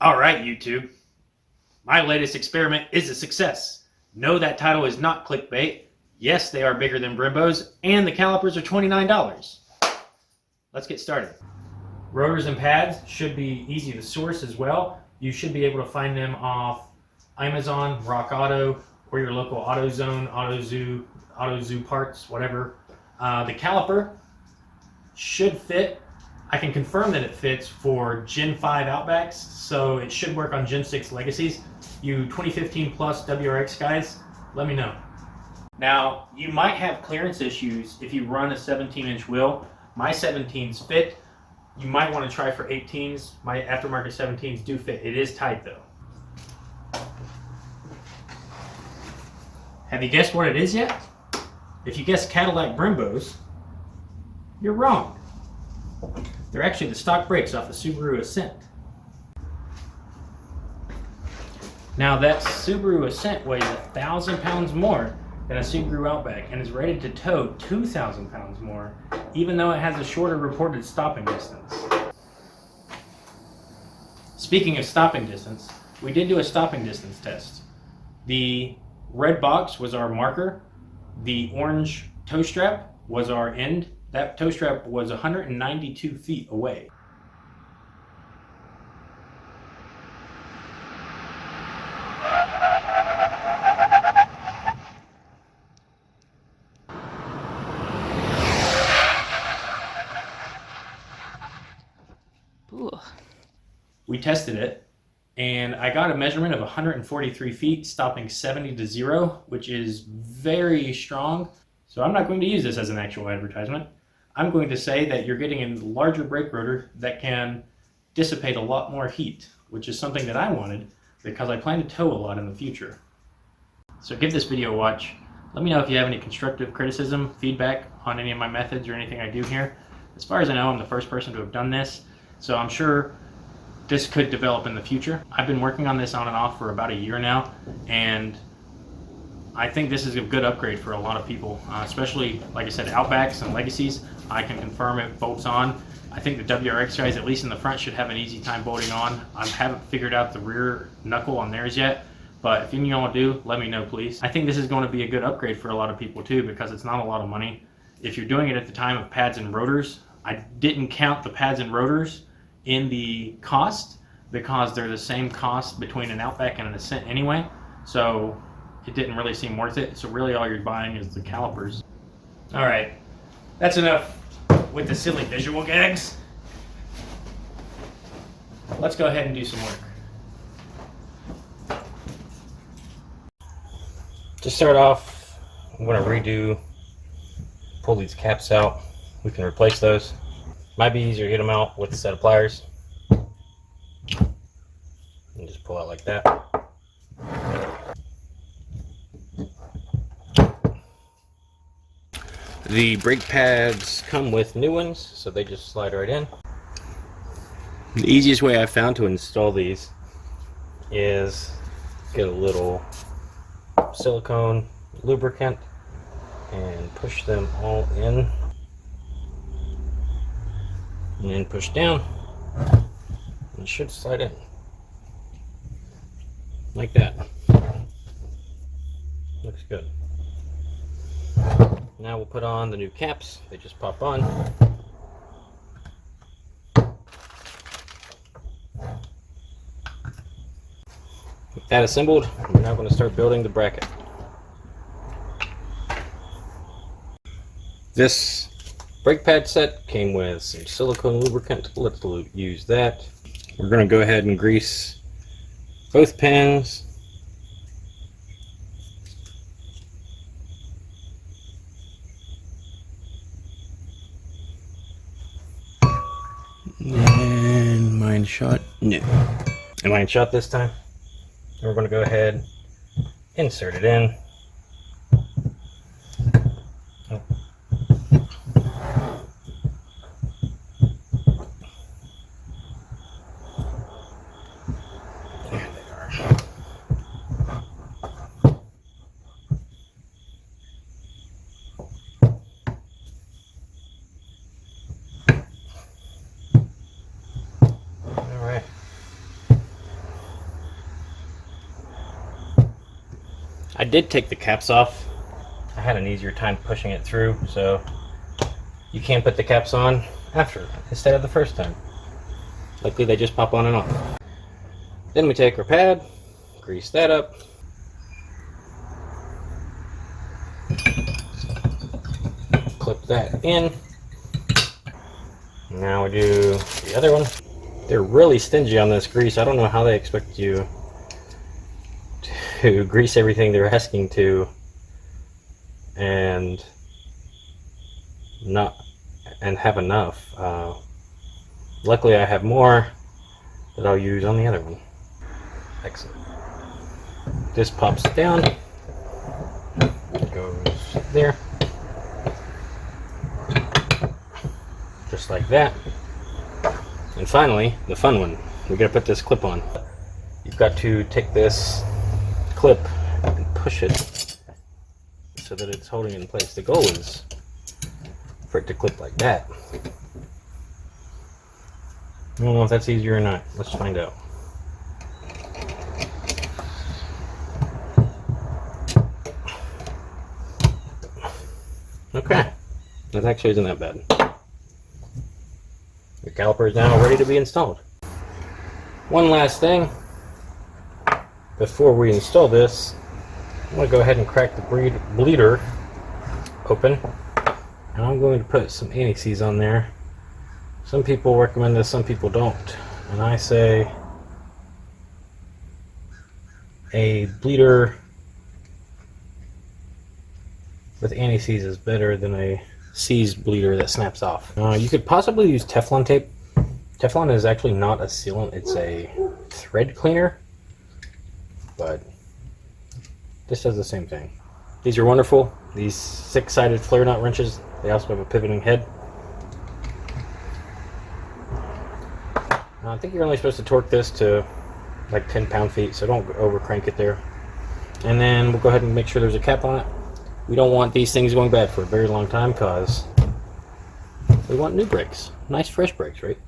Alright, YouTube. My latest experiment is a success. No, that title is not clickbait. Yes, they are bigger than Brembos, and the calipers are $29. Let's get started. Rotors and pads should be easy to source as well. You should be able to find them off Amazon, Rock Auto, or your local AutoZone, AutoZoo parts, whatever. The caliper should fit. I can confirm that it fits for Gen 5 Outbacks, so it should work on Gen 6 Legacies. You 2015 plus WRX guys, let me know. Now, you might have clearance issues if you run a 17-inch wheel. My 17s fit. You might want to try for 18s. My aftermarket 17s do fit. It is tight though. Have you guessed what it is yet? If you guessed Cadillac Brembos, you're wrong. They're actually the stock brakes off the Subaru Ascent. Now that Subaru Ascent weighs 1,000 pounds more than a Subaru Outback and is rated to tow 2,000 pounds more, even though it has a shorter reported stopping distance. Speaking of stopping distance, we did do a stopping distance test. The red box was our marker. The orange toe strap was our end. That toe strap was 192 feet away. Ooh. We tested it, and I got a measurement of 143 feet, stopping 70 to 0, which is very strong. So I'm not going to use this as an actual advertisement. I'm going to say that you're getting a larger brake rotor that can dissipate a lot more heat, which is something that I wanted because I plan to tow a lot in the future. So give this video a watch. Let me know if you have any constructive criticism, feedback on any of my methods or anything I do here. As far as I know, I'm the first person to have done this, so I'm sure this could develop in the future. I've been working on this on and off for about a year now, and I think this is a good upgrade for a lot of people, especially, like I said, Outbacks and Legacies. I can confirm it bolts on. I think the WRX guys, at least in the front, should have an easy time bolting on. I haven't figured out the rear knuckle on theirs yet, but if any of y'all do, let me know, please. I think this is going to be a good upgrade for a lot of people too, because it's not a lot of money. If you're doing it at the time of pads and rotors, I didn't count the pads and rotors in the cost because they're the same cost between an Outback and an Ascent anyway, so it didn't really seem worth it. So really all you're buying is the calipers. All right, that's enough with the silly visual gags. Let's go ahead and do some work. To start off, I'm going to pull these caps out. We can replace those. Might be easier to get them out with a set of pliers. And just pull out like that. The brake pads come with new ones, so they just slide right in. The easiest way I've found to install these is get a little silicone lubricant and push them all in, and then push down, and it should slide in like that. Looks good. Now we'll put on the new caps. They just pop on. With that assembled, we're now going to start building the bracket. This brake pad set came with some silicone lubricant. Let's use that. We're going to go ahead and grease both pins. And mine shot. No. And mine shot this time. And we're going to go ahead, insert it in. Oh. There they are. I did take the caps off. I had an easier time pushing it through, so you can put the caps on after instead of the first time. Luckily they just pop on and off. Then we take our pad, grease that up. Clip that in. Now we do the other one. They're really stingy on this grease. I don't know how they expect you to grease everything they're asking to and have enough. Luckily I have more that I'll use on the other one. Excellent. This pops it down. It goes there. Just like that. And finally, the fun one. We gotta put this clip on. You've got to take this clip and push it so that it's holding it in place. The goal is for it to clip like that. I don't know if that's easier or not. Let's find out. Okay, that actually isn't that bad. The caliper is now ready to be installed. One last thing before we install this, I'm going to go ahead and crack the bleeder open, and I'm going to put some anti-seize on there. Some people recommend this, some people don't, and I say a bleeder with anti-seize is better than a seized bleeder that snaps off. You could possibly use Teflon tape. Teflon is actually not a sealant, it's a thread cleaner, but this does the same thing. These are wonderful. These 6-sided flare nut wrenches, they also have a pivoting head. I think you're only supposed to torque this to like 10 pound-feet, so don't over crank it there. And then we'll go ahead and make sure there's a cap on it. We don't want these things going bad for a very long time because we want new brakes. Nice fresh brakes, right?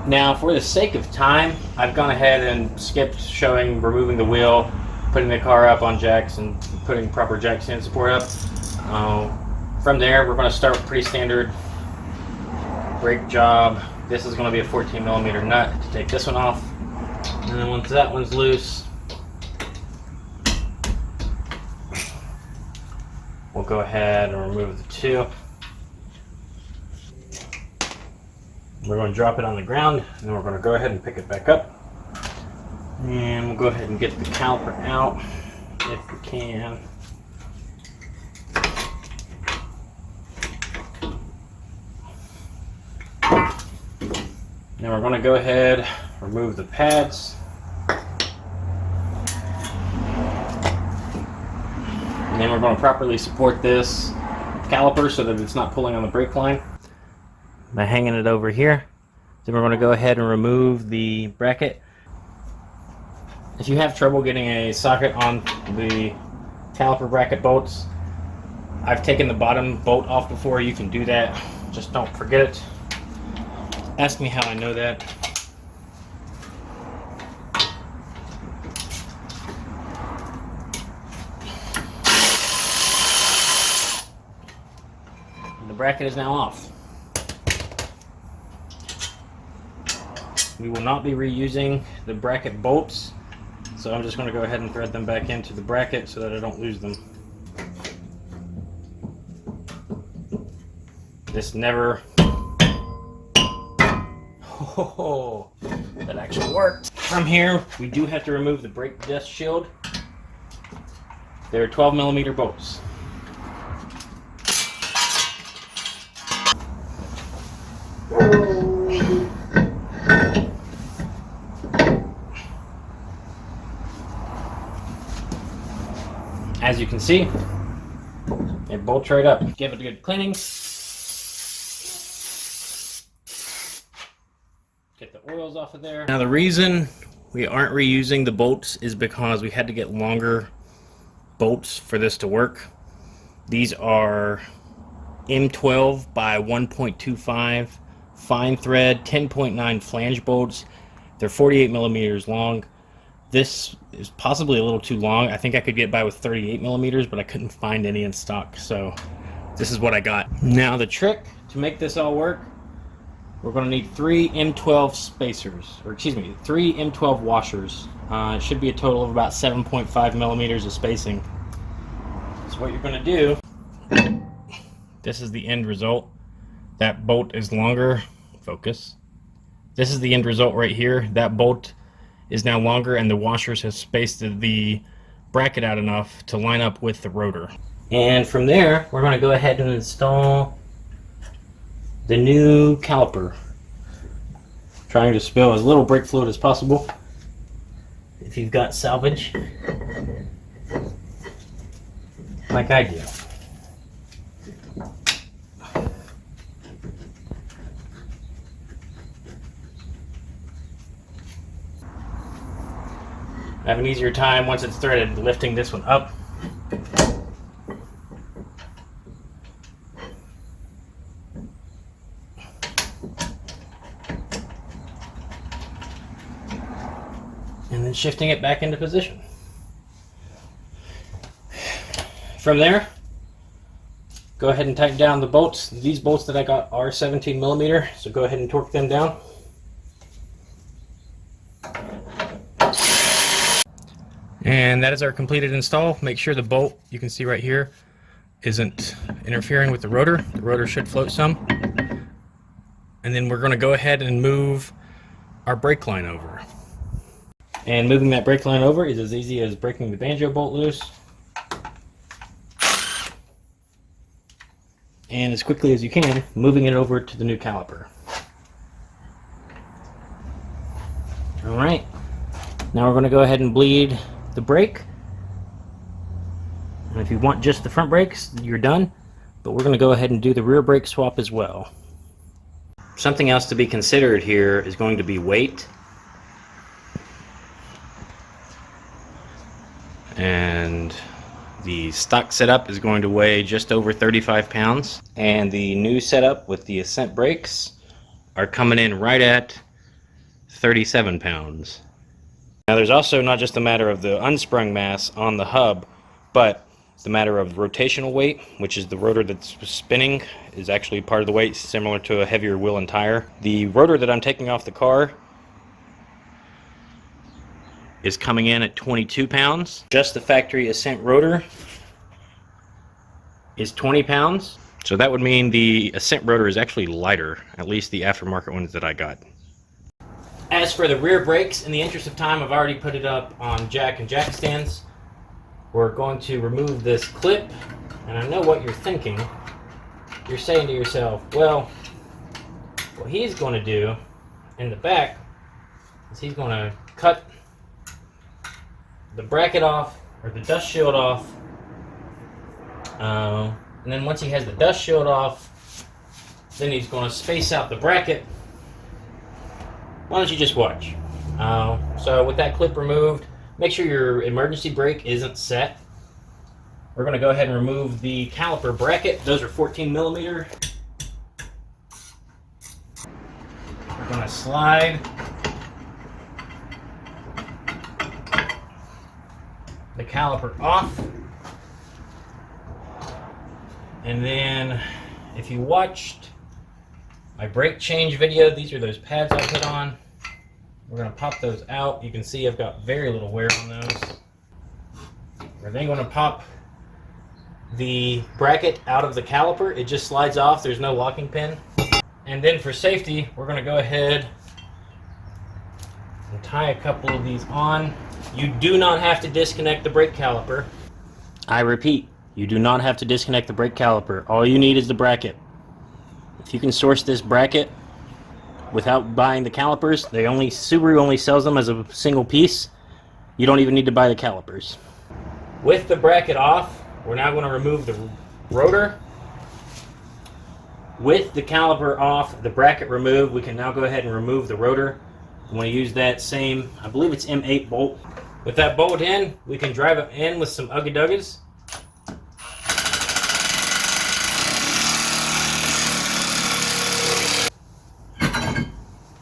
Now, for the sake of time, I've gone ahead and skipped showing removing the wheel, putting the car up on jacks, and putting proper jack stand support up. From there, we're going to start with pretty standard brake job. This is going to be a 14mm nut to take this one off. And then once that one's loose, we'll go ahead and remove the two. We're going to drop it on the ground, and then we're going to go ahead and pick it back up. And we'll go ahead and get the caliper out if we can. Then we're going to go ahead, remove the pads. And then we're going to properly support this caliper so that it's not pulling on the brake line by hanging it over here. Then we're going to go ahead and remove the bracket. If you have trouble getting a socket on the caliper bracket bolts, I've taken the bottom bolt off before. You can do that. Just don't forget it. Ask me how I know that. The bracket is now off. We will not be reusing the bracket bolts, so I'm just going to go ahead and thread them back into the bracket so that I don't lose them. This never... Oh, that actually worked. From here, we do have to remove the brake dust shield. They're 12mm bolts. As you can see, it bolts right up. Give it a good cleaning. Get the oils off of there. Now the reason we aren't reusing the bolts is because we had to get longer bolts for this to work. These are M12 by 1.25 fine thread 10.9 flange bolts. They're 48mm long. This is possibly a little too long. I think I could get by with 38 millimeters, but I couldn't find any in stock, so this is what I got. Now the trick to make this all work, we're going to need 3 M12 spacers, or excuse me, 3 M12 washers. It should be a total of about 7.5 millimeters of spacing. So what you're going to do, this is the end result. That bolt is longer. Focus. This is the end result right here. That bolt is now longer, and the washers have spaced the bracket out enough to line up with the rotor. And from there, we're going to go ahead and install the new caliper. Trying to spill as little brake fluid as possible. If you've got salvage, like I do. I have an easier time once it's threaded lifting this one up. And then shifting it back into position. From there, go ahead and tighten down the bolts. These bolts that I got are 17 millimeter, so go ahead and torque them down. And that is our completed install. Make sure the bolt, you can see right here, isn't interfering with the rotor. The rotor should float some. And then we're going to go ahead and move our brake line over. And moving that brake line over is as easy as breaking the banjo bolt loose. And as quickly as you can, moving it over to the new caliper. Alright, now we're going to go ahead and bleed the brake. And if you want just the front brakes, you're done. But we're going to go ahead and do the rear brake swap as well. Something else to be considered here is going to be weight. And the stock setup is going to weigh just over 35 pounds. And the new setup with the Ascent brakes are coming in right at 37 pounds. Now there's also not just a matter of the unsprung mass on the hub, but the matter of rotational weight, which is the rotor that's spinning, is actually part of the weight, similar to a heavier wheel and tire. The rotor that I'm taking off the car is coming in at 22 pounds. Just the factory Ascent rotor is 20 pounds. So that would mean the Ascent rotor is actually lighter, at least the aftermarket ones that I got. As for the rear brakes, in the interest of time, I've already put it up on jack and jack stands. We're going to remove this clip, and I know what you're thinking. You're saying to yourself, well, what he's going to do in the back is he's going to cut the bracket off, or the dust shield off, and then once he has the dust shield off, then he's going to space out the bracket. Why don't you just watch? So with that clip removed, make sure your emergency brake isn't set. We're going to go ahead and remove the caliper bracket. Those are 14 millimeter. We're going to slide the caliper off. And then if you watched my brake change video, these are those pads I put on. We're going to pop those out. You can see I've got very little wear on those. We're then going to pop the bracket out of the caliper. It just slides off. There's no locking pin. And then for safety, we're going to go ahead and tie a couple of these on. You do not have to disconnect the brake caliper. I repeat, you do not have to disconnect the brake caliper. All you need is the bracket. If you can source this bracket without buying the calipers, Subaru only sells them as a single piece. You don't even need to buy the calipers. With the bracket off, we're now going to remove the rotor. With the caliper off, the bracket removed, we can now go ahead and remove the rotor. I'm going to use that same, I believe it's M8 bolt. With that bolt in, we can drive it in with some Ugga Duggas.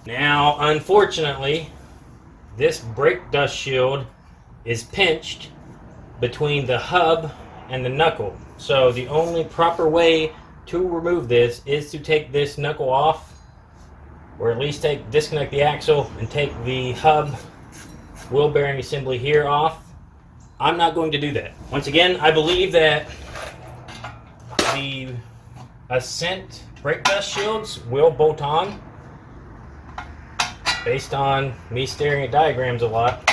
Now, unfortunately, this brake dust shield is pinched between the hub and the knuckle. So the only proper way to remove this is to take this knuckle off, or at least disconnect the axle and take the hub wheel bearing assembly here off. I'm not going to do that. Once again, I believe that the Ascent brake dust shields will bolt on based on me staring at diagrams a lot.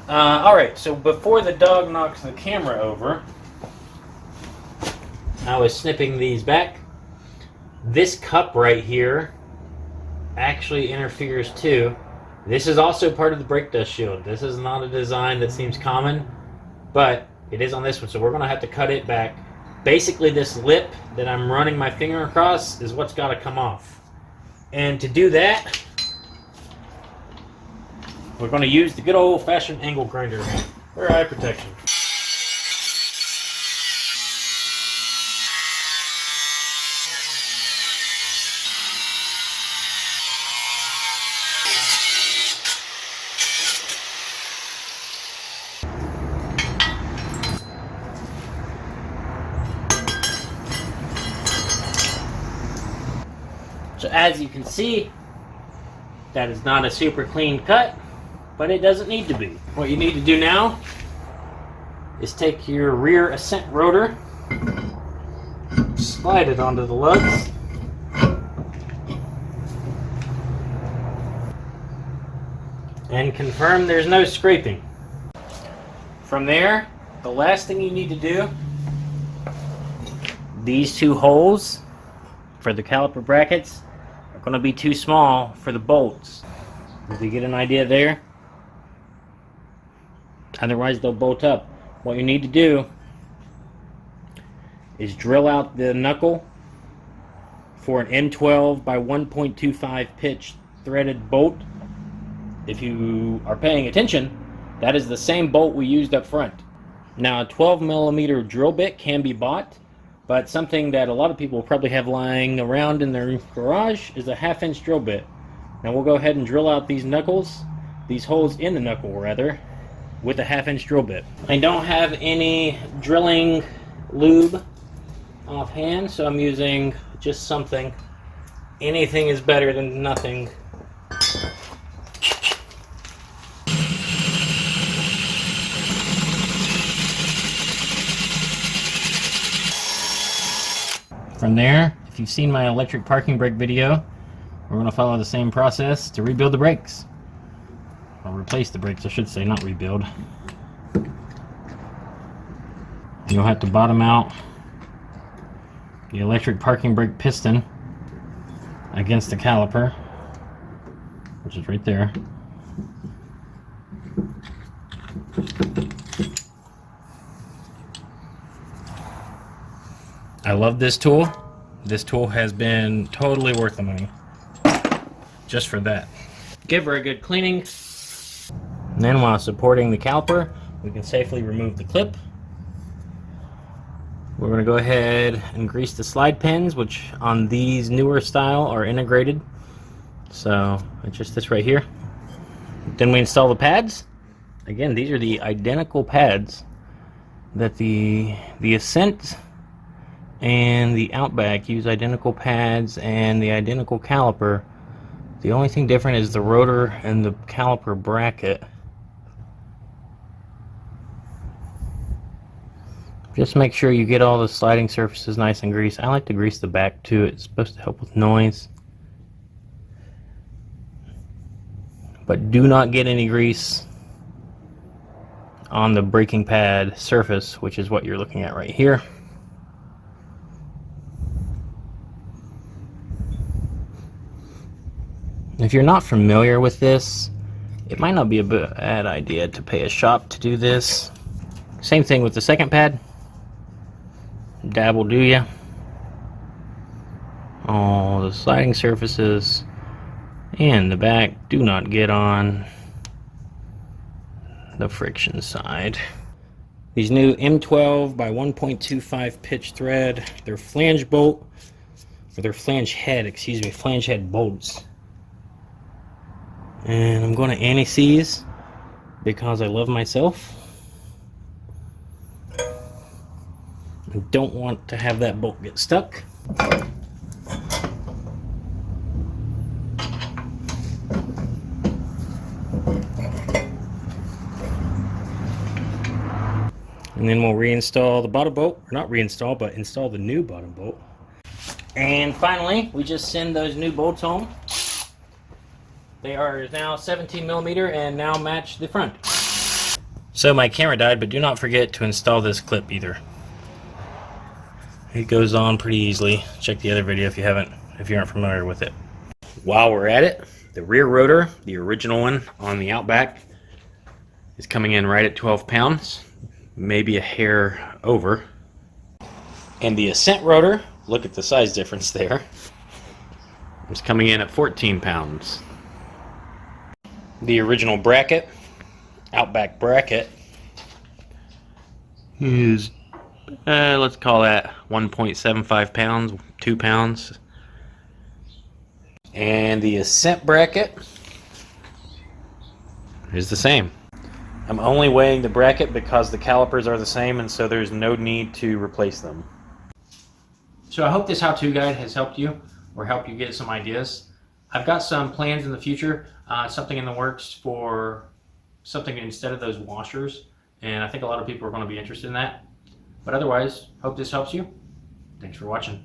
Alright, so before the dog knocks the camera over, I was snipping these back. This cup right here actually interferes too. This is also part of the brake dust shield. This is not a design that seems common, but it is on this one, so we're going to have to cut it back. Basically, this lip that I'm running my finger across is what's got to come off. And to do that, we're going to use the good old-fashioned angle grinder for eye protection. So as you can see, that is not a super clean cut, but it doesn't need to be. What you need to do now is take your rear Ascent rotor, slide it onto the lugs, and confirm there's no scraping. From there, the last thing you need to do, these two holes for the caliper brackets are going to be too small for the bolts. Did you get an idea there? Otherwise they'll bolt up. What you need to do is drill out the knuckle for an M12 by 1.25 pitch threaded bolt. If you are paying attention, that is the same bolt we used up front. Now a 12mm drill bit can be bought, but something that a lot of people probably have lying around in their garage is a 1/2-inch drill bit. Now we'll go ahead and drill out these knuckles, these holes in the knuckle rather, with a 1/2-inch drill bit. I don't have any drilling lube offhand, so I'm using just something. Anything is better than nothing. From there, if you've seen my electric parking brake video, we're going to follow the same process to rebuild the brakes. Or replace the brakes, I should say, not rebuild. You'll have to bottom out the electric parking brake piston against the caliper, which is right there. I love this tool. This tool has been totally worth the money just for that. Give her a good cleaning. And then while supporting the caliper, we can safely remove the clip. We're going to go ahead and grease the slide pins, which on these newer style are integrated. So it's just this right here. Then we install the pads. Again, these are the identical pads that the Ascent and the Outback use. Identical pads and the identical caliper. The only thing different is the rotor and the caliper bracket. Just make sure you get all the sliding surfaces nice and greased. I like to grease the back too. It's supposed to help with noise. But do not get any grease on the braking pad surface, which is what you're looking at right here. If you're not familiar with this, it might not be a bad idea to pay a shop to do this. Same thing with the second pad. Dab will do ya. All the sliding surfaces and the back do not get on the friction side. These new M12 by 1.25 pitch thread. They're flange bolt, or they're flange head, excuse me, flange head bolts. And I'm going to anti-seize because I love myself. I don't want to have that bolt get stuck. And then we'll reinstall the bottom bolt, or not reinstall, but install the new bottom bolt. And finally, we just send those new bolts home. They are now 17 millimeter and now match the front. So my camera died, but do not forget to install this clip either. It goes on pretty easily. Check the other video if you aren't familiar with it. While we're at it, the rear rotor, the original one on the Outback, is coming in right at 12 pounds. Maybe a hair over. And the Ascent rotor, look at the size difference there, is coming in at 14 pounds. The original bracket, Outback bracket, is, let's call that 1.75 pounds, 2 pounds. And the Ascent bracket is the same. I'm only weighing the bracket because the calipers are the same, and so there's no need to replace them. So I hope this how-to guide has helped you, or helped you get some ideas. I've got some plans in the future, something in the works for something instead of those washers, and I think a lot of people are going to be interested in that. But otherwise, hope this helps you. Thanks for watching.